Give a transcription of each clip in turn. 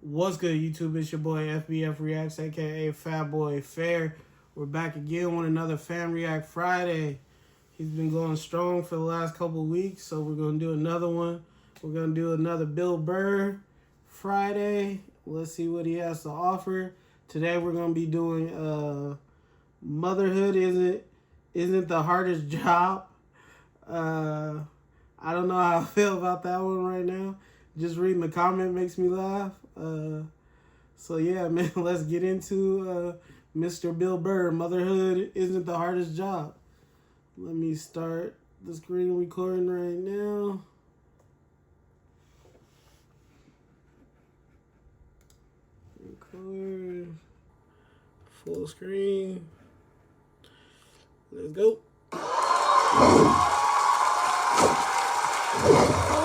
What's good, YouTube? It's your boy FBF Reacts, aka Fat Boy Fair. We're back again with another Fan React Friday. He's been going strong for the last couple weeks, so we're gonna do another one. We're gonna do another Bill Burr Friday. Let's see what he has to offer. Today we're gonna be doing motherhood isn't the hardest job. I don't know how I feel about that one right now. Just reading the comment makes me laugh. So yeah, man, let's get into Mr. Bill Burr. Motherhood isn't the hardest job. Let me start the screen recording right now. Record. Full screen. Let's go. How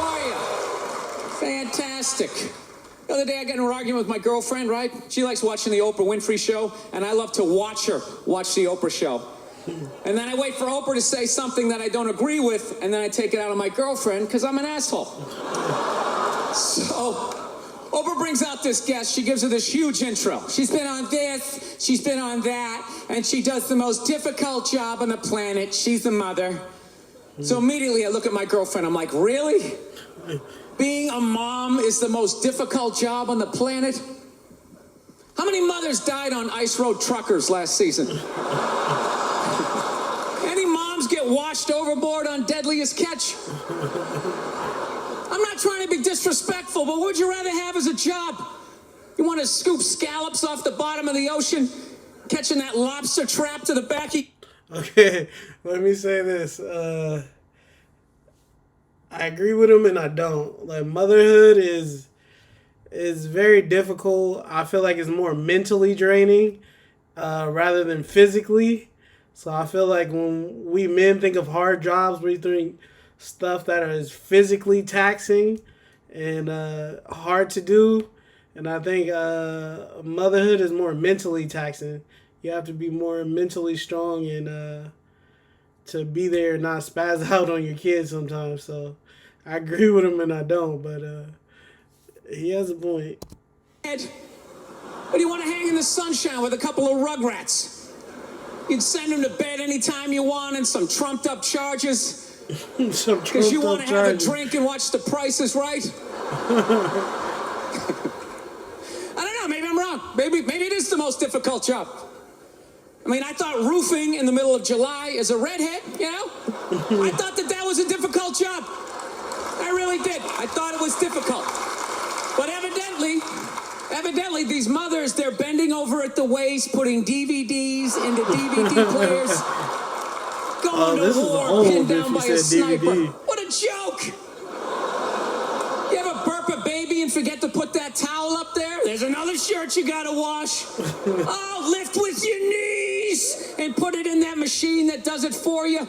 are you? Fantastic. The other day I got in an argument with my girlfriend, right? She likes watching the Oprah Winfrey Show, and I love to watch her watch the Oprah Show. And then I wait for Oprah to say something that I don't agree with, and then I take it out on my girlfriend because I'm an asshole. So Oprah brings out this guest. She gives her this huge intro. She's been on this, she's been on that, and she does the most difficult job on the planet. She's the mother. So immediately I look at my girlfriend. I'm like, really? Being a mom is the most difficult job on the planet? How many mothers died on ice road truckers last season? Any moms get washed overboard on Deadliest Catch? I'm not trying to be disrespectful, but what would you rather have as a job? You want to scoop scallops off the bottom of the ocean, catching that lobster trap to the back of... Okay, let me say this. I agree with him and I don't. Like, motherhood is very difficult. I feel like it's more mentally draining rather than physically. So I feel like when we men think of hard jobs, we think stuff that is physically taxing and hard to do. And I think motherhood is more mentally taxing. You have to be more mentally strong and to be there and not spaz out on your kids sometimes. So I agree with him and I don't, but he has a point. But you want to hang in the sunshine with a couple of rugrats. You'd send them to bed anytime you want and some trumped up charges. Because you want to have a drink and watch The Price is Right. I don't know, maybe I'm wrong. Maybe it is the most difficult job. I mean, I thought roofing in the middle of July as a redhead, you know? I thought that was a difficult job. I really did. I thought it was difficult. But evidently, these mothers, they're bending over at the waist, putting DVDs into DVD players, going to war, pinned down by a sniper. DVD. What a joke! You ever burp a baby and forget to put that towel up there? There's another shirt you gotta wash. Oh, lift with your knees and put it in that machine that does it for you.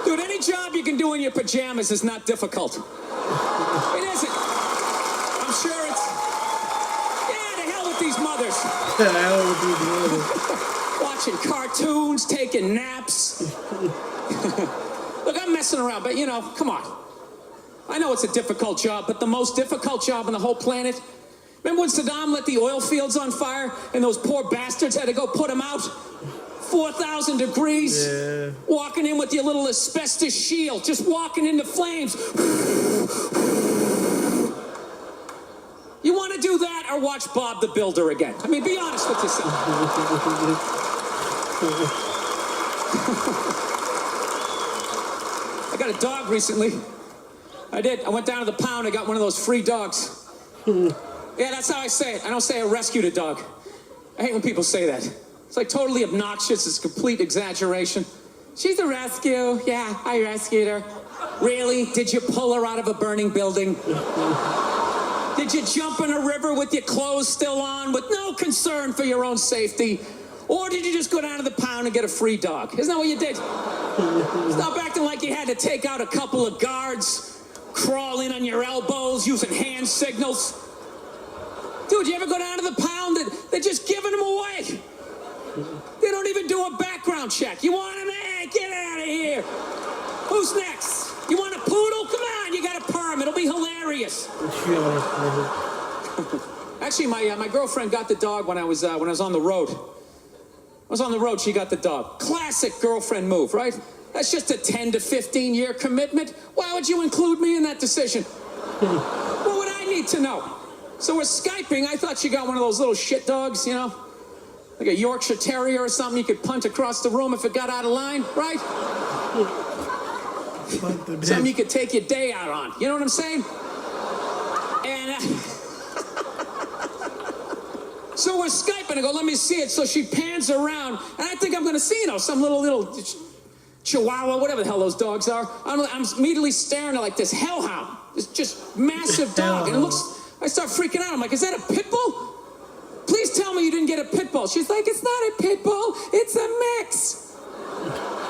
Dude, any job you can do in your pajamas is not difficult. It isn't. I'm sure it's... Yeah, to hell with these mothers. To hell with these mothers. Watching cartoons, taking naps. Look, I'm messing around, but you know, come on. I know it's a difficult job, but the most difficult job on the whole planet. Remember when Saddam lit the oil fields on fire and those poor bastards had to go put them out? 4,000 degrees. Yeah. Walking in with your little asbestos shield, just walking into flames. You want to do that or watch Bob the Builder again? I mean, be honest with yourself. I got a dog recently. I did. I went down to the pound. I got one of those free dogs. Yeah, that's how I say it. I don't say I rescued a dog. I hate when people say that. It's like totally obnoxious. It's complete exaggeration. She's a rescue. Yeah, I rescued her. Really? Did you pull her out of a burning building? Did you jump in a river with your clothes still on with no concern for your own safety? Or did you just go down to the pound and get a free dog? Isn't that what you did? Stop acting like you had to take out a couple of guards, crawl in on your elbows using hand signals. Dude, you ever go down to the pound? They're just giving them away. They don't even do a background check. You want him? Hey, get out of here. Who's next? You want a poodle? Come on, you got a perm. It'll be hilarious. Actually, my girlfriend got the dog when I was on the road. I was on the road, she got the dog. Classic girlfriend move, right? That's just a 10 to 15 year commitment. Why would you include me in that decision? What would I need to know? So we're Skyping. I thought she got one of those little shit dogs, you know? Like a Yorkshire Terrier or something you could punt across the room if it got out of line, right? Something you could take your day out on. You know what I'm saying? And so we're Skyping. I go, let me see it. So she pans around, and I think I'm going to see, you know, some little Chihuahua, whatever the hell those dogs are. I'm immediately staring at like this hellhound, this just massive dog, and it looks. I start freaking out. I'm like, is that a pit bull? Please tell me you didn't get a pit bull. She's like, it's not a pit bull, it's a mix.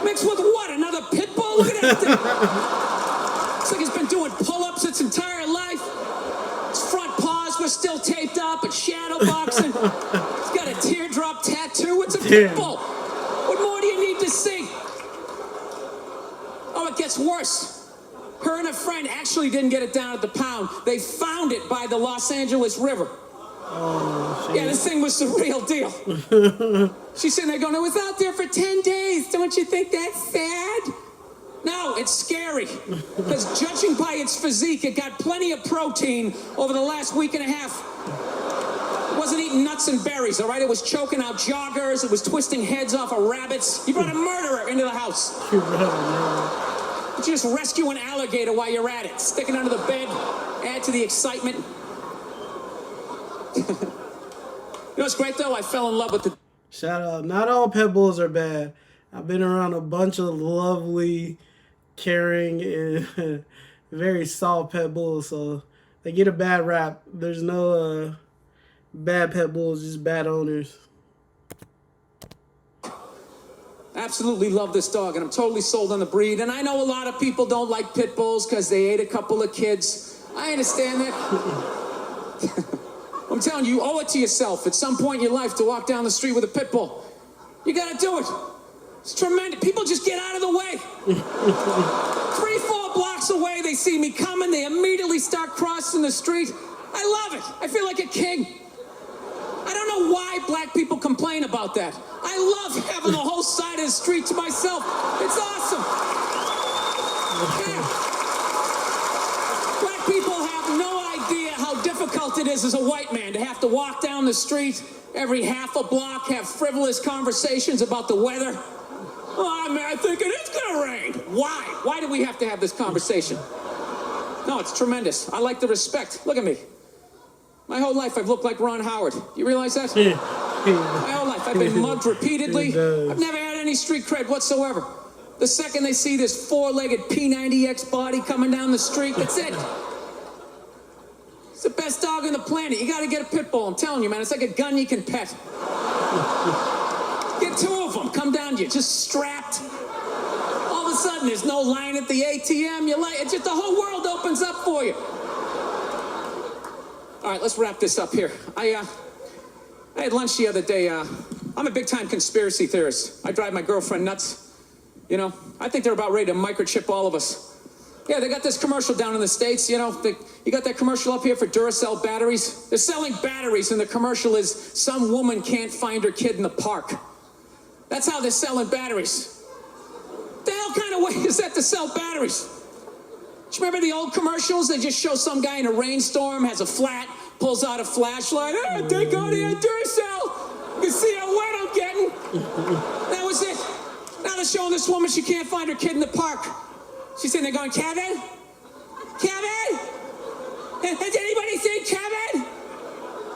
Mixed with what? Another pit bull? Look at that thing. Looks like it's been doing pull-ups its entire life. Its front paws were still taped up. It's shadow boxing. It's got a teardrop tattoo. It's a pit bull. What more do you need to see? Oh, it gets worse. Her and a friend actually didn't get it down at the pound. They found it by the Los Angeles River. Oh, shit. Yeah, this thing was the real deal. She's sitting there going, it was out there for 10 days. Don't you think that's sad? No, it's scary. Because judging by its physique, it got plenty of protein over the last week and a half. It wasn't eating nuts and berries, all right? It was choking out joggers. It was twisting heads off of rabbits. You brought a murderer into the house. You just rescue an alligator while you're at it. Stick it under the bed. Add to the excitement. You know what's great, though? I fell in love with the... Shout out. Not all pit bulls are bad. I've been around a bunch of lovely, caring, and very soft pit bulls, so they get a bad rap. There's no bad pit bulls, just bad owners. Absolutely love this dog, and I'm totally sold on the breed. And I know a lot of people don't like pit bulls because they ate a couple of kids. I understand that. I'm telling you, you owe it to yourself at some point in your life to walk down the street with a pit bull. You gotta do it. It's tremendous. People just get out of the way. 3-4 blocks away, they see me coming. They immediately start crossing the street. I love it. I feel like a king. I don't know why black people complain about that. I love having the whole side of the street to myself. It's awesome. Yeah. Black people have no idea how difficult it is as a white man to have to walk down the street every half a block, have frivolous conversations about the weather. Oh, I'm thinking it's gonna rain. Why? Why do we have to have this conversation? No, it's tremendous. I like the respect. Look at me. My whole life I've looked like Ron Howard. You realize that? My whole life I've been mugged repeatedly. I've never had any street cred whatsoever. The second they see this four-legged P90X body coming down the street, that's it. It's the best dog on the planet. You gotta get a pit bull. I'm telling you, man. It's like a gun you can pet. Get 2 of them. Come down to you, just strapped. All of a sudden, there's no line at the ATM. You like it, just the whole world opens up for you. All right, let's wrap this up here. I had lunch the other day. I'm a big-time conspiracy theorist. I drive my girlfriend nuts. You know, I think they're about ready to microchip all of us. Yeah, they got this commercial down in the States, you know. You got that commercial up here for Duracell batteries? They're selling batteries, and the commercial is some woman can't find her kid in the park. That's how they're selling batteries. The hell kind of way is that to sell batteries? Do you remember the old commercials? They just show some guy in a rainstorm, has a flat, pulls out a flashlight. Hey, thank God he had Duracell. You can see how wet I'm getting. That was it. Now they're showing this woman she can't find her kid in the park. She's sitting there going, Kevin? Kevin? Has anybody seen Kevin?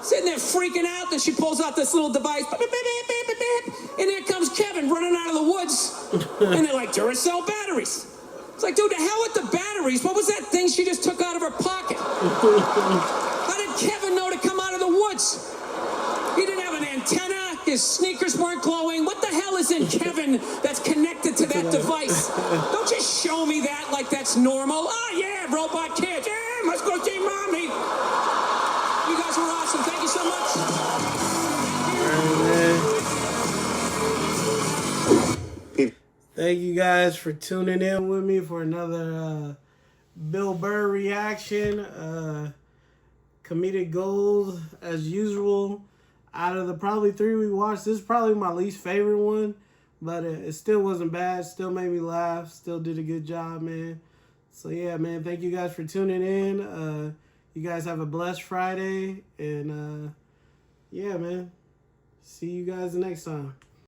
Sitting there freaking out. Then she pulls out this little device. Beep, beep, beep, beep, beep, beep. And here comes Kevin running out of the woods. And they're like, Duracell batteries. It's like, dude, the hell with the batteries? What was that thing she just took out of her pocket? How did Kevin know to come out of the woods? He didn't have an antenna. His sneakers weren't glowing. What the hell is in Kevin that's connected to that device? Don't just show me that like that's normal. Oh, yeah, robot kids. Yeah, let's go see mommy. You guys were awesome. Thank you so much. Thank you guys for tuning in with me for another Bill Burr reaction. comedic gold as usual. Out of the probably 3 we watched, this is probably my least favorite one, but it still wasn't bad. Still made me laugh. Still did a good job, man. So yeah, man, thank you guys for tuning in. You guys have a blessed Friday, and yeah, man, see you guys next time.